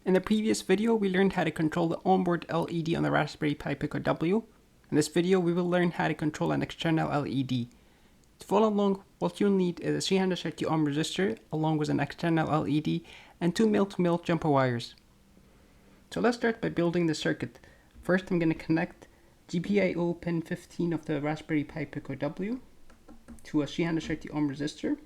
In the previous video, we learned how to control the onboard LED on the Raspberry Pi Pico W. In this video, we will learn how to control an external LED. To follow along, what you'll need is a 330 ohm resistor along with an external LED and two mil-to-mil jumper wires. So let's start by building the circuit. First, I'm going to connect GPIO pin 15 of the Raspberry Pi Pico W to a 330 ohm resistor.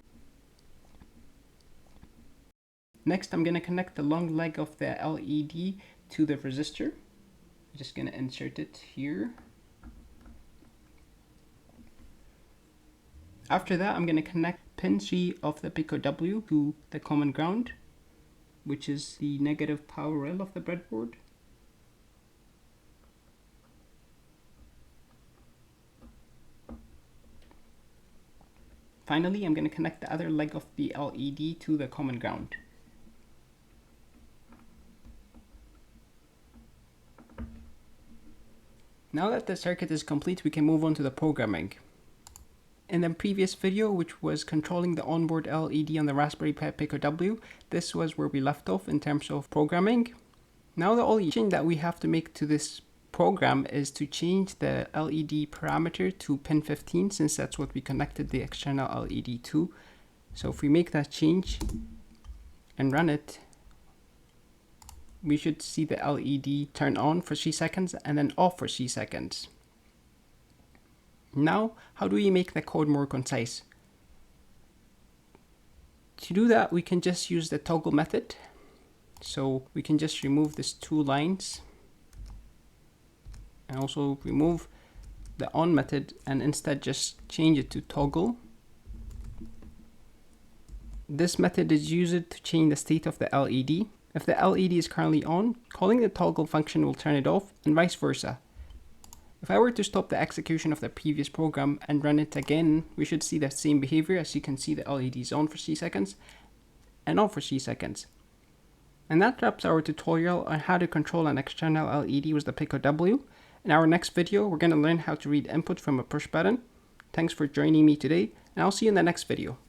Next, I'm going to connect the long leg of the LED to the resistor. I'm just going to insert it here. After that, I'm going to connect pin 3 of the Pico W to the common ground, which is the negative power rail of the breadboard. Finally, I'm going to connect the other leg of the LED to the common ground. Now that the circuit is complete, we can move on to the programming. In the previous video, which was controlling the onboard LED on the Raspberry Pi Pico W, this was where we left off in terms of programming. Now the only change that we have to make to this program is to change the LED parameter to pin 15, since that's what we connected the external LED to. So if we make that change and run it, we should see the LED turn on for 3 seconds and then off for 3 seconds. Now, how do we make the code more concise? To do that, we can just use the toggle method. So we can just remove these 2 lines and also remove the on method and instead just change it to toggle. This method is used to change the state of the LED. If the LED is currently on, calling the toggle function will turn it off, and vice versa. If I were to stop the execution of the previous program and run it again, we should see the same behavior. As you can see, the LED is on for 3 seconds and off for 3 seconds. And that wraps our tutorial on how to control an external LED with the Pico W. In our next video, we're going to learn how to read input from a push button. Thanks for joining me today, and I'll see you in the next video.